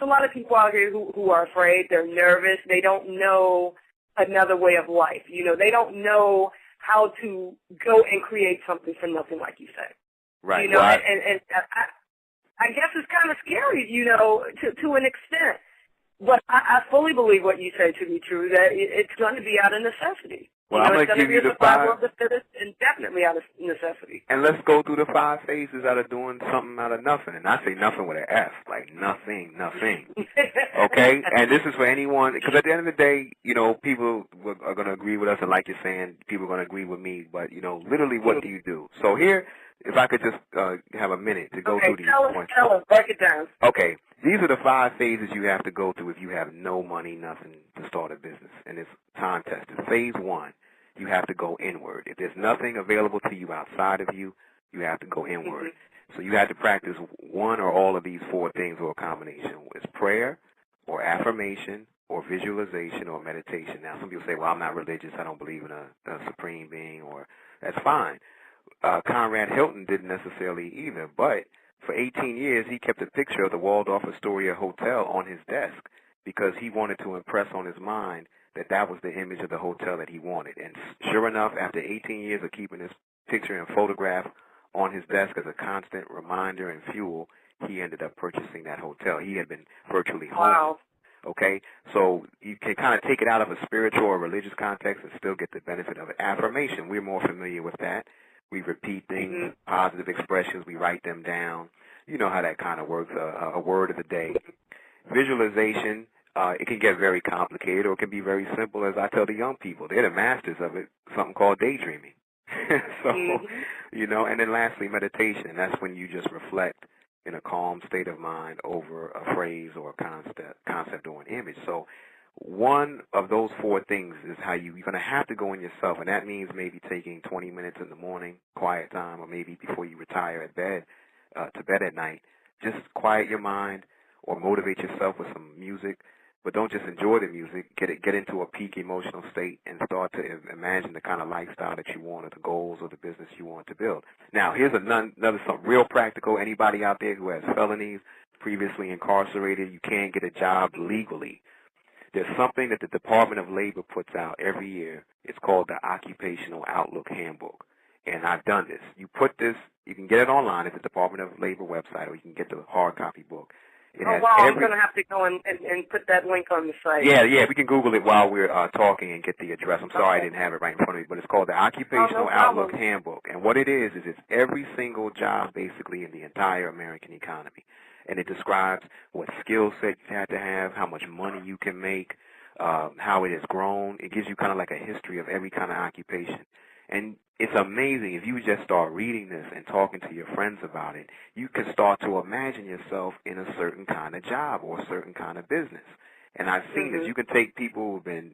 a lot of people out here who are afraid. They're nervous. They don't know another way of life. You know, they don't know how to go and create something from nothing, like you said. Right. You know, and I guess it's kind of scary, you know, to an extent. But I fully believe what you say to be true, that it's going to be out of necessity. Well, you know, I'm going to give you the survival of the fittest, and definitely out of necessity. And let's go through the 5 phases out of doing something out of nothing. And I say nothing with an F, like nothing. Okay? And this is for anyone, because at the end of the day, you know, people are going to agree with us, and like you're saying, people are going to agree with me. But, you know, literally, what do you do? So here, if I could just have a minute to go through these points. Tell us, break it down. Okay. These are the 5 phases you have to go through if you have no money, nothing to start a business. And it's time tested. Phase 1. You have to go inward. If there's nothing available to you outside of you, you have to go inward. So you have to practice one or all of these 4 things, or a combination. It's prayer or affirmation or visualization or meditation. Now, some people say, well, I'm not religious. I don't believe in a supreme being, or that's fine. Conrad Hilton didn't necessarily either, but for 18 years, he kept a picture of the Waldorf Astoria Hotel on his desk because he wanted to impress on his mind that was the image of the hotel that he wanted. And sure enough, after 18 years of keeping this picture and photograph on his desk as a constant reminder and fuel, he ended up purchasing that hotel. He had been virtually homeless. Wow. Okay? So you can kind of take it out of a spiritual or religious context and still get the benefit of it. Affirmation, we're more familiar with that. We repeat things, positive expressions, we write them down. You know how that kind of works, a word of the day. Visualization, it can get very complicated, or it can be very simple, as I tell the young people. They're the masters of it, something called daydreaming. So, you know, and then lastly, meditation. That's when you just reflect in a calm state of mind over a phrase or a concept or an image. So one of those 4 things is how you're going to have to go in yourself, and that means maybe taking 20 minutes in the morning, quiet time, or maybe before you retire to bed at night. Just quiet your mind or motivate yourself with some music. But don't just enjoy the music. Get into a peak emotional state and start to imagine the kind of lifestyle that you want, or the goals or the business you want to build. Now, here's another something real practical. Anybody out there who has felonies, previously incarcerated, you can't get a job legally. There's something that the Department of Labor puts out every year. It's called the Occupational Outlook Handbook. And I've done this. You can get it online at the Department of Labor website, or you can get the hard copy book. Wow, I'm going to have to go and put that link on the site. Yeah, we can Google it while we're talking and get the address. I'm sorry I didn't have it right in front of me, but it's called the Occupational Outlook Handbook. And what it is it's every single job basically in the entire American economy. And it describes what skill set you have to have, how much money you can make, how it has grown. It gives you kind of like a history of every kind of occupation. And it's amazing if you just start reading this and talking to your friends about it, you can start to imagine yourself in a certain kind of job or a certain kind of business. And I've seen this. You can take people who've been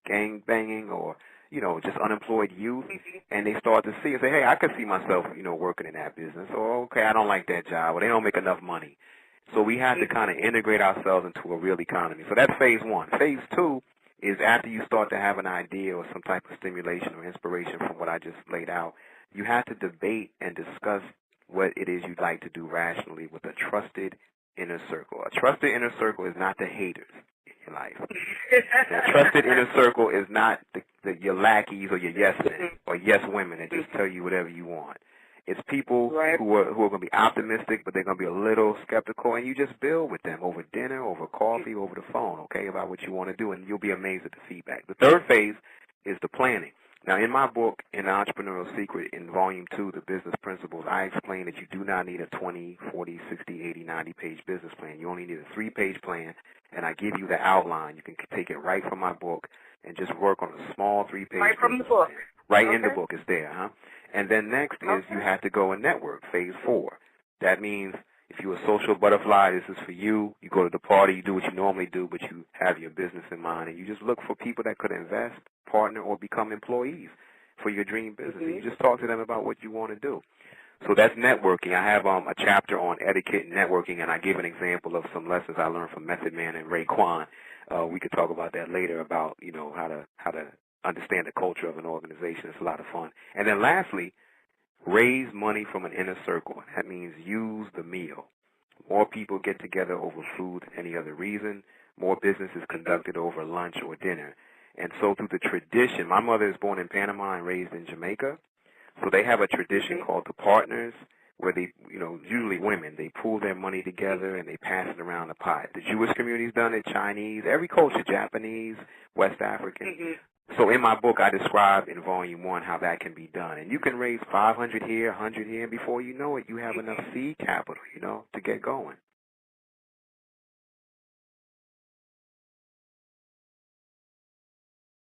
gang banging or, you know, just unemployed youth, and they start to see and say, hey, I could see myself, you know, working in that business. Or, okay, I don't like that job, or they don't make enough money. So we have to kind of integrate ourselves into a real economy. So that's phase 1. Phase 2 is after you start to have an idea or some type of stimulation or inspiration from what I just laid out, you have to debate and discuss what it is you'd like to do rationally with a trusted inner circle. A trusted inner circle is not the haters in your life. A trusted inner circle is not your lackeys or your yes men or yes women that just tell you whatever you want. It's people who are going to be optimistic, but they're going to be a little skeptical, and you just build with them over dinner, over coffee, over the phone, okay, about what you want to do, and you'll be amazed at the feedback. The third phase is the planning. Now, in my book, In the Entrepreneurial Secret, in Volume 2, The Business Principles, I explain that you do not need a 20, 40, 60, 80, 90-page business plan. You only need a 3-page plan, and I give you the outline. You can take it right from my book and just work on a small 3-page right from the book. Right in the book. It's there, huh? And then next is you have to go and network, phase 4. That means if you're a social butterfly, this is for you. You go to the party, you do what you normally do, but you have your business in mind, and you just look for people that could invest, partner, or become employees for your dream business. And you just talk to them about what you want to do. So that's networking. I have a chapter on etiquette and networking, and I give an example of some lessons I learned from Method Man and Ray Kwan. We could talk about that later about, you know, how to understand the culture of an organization. It's a lot of fun. And then lastly, raise money from an inner circle. That means use the meal. More people get together over food than any other reason. More business is conducted over lunch or dinner. And so through the tradition, my mother is born in Panama and raised in Jamaica. So they have a tradition called the partners, where they, usually women, they pool their money together and they pass it around the pot. The Jewish community's done it, Chinese, every culture, Japanese, West African. So in my book, I describe in Volume 1 how that can be done. And you can raise 500 here, 100 here, and before you know it, you have enough seed capital, to get going.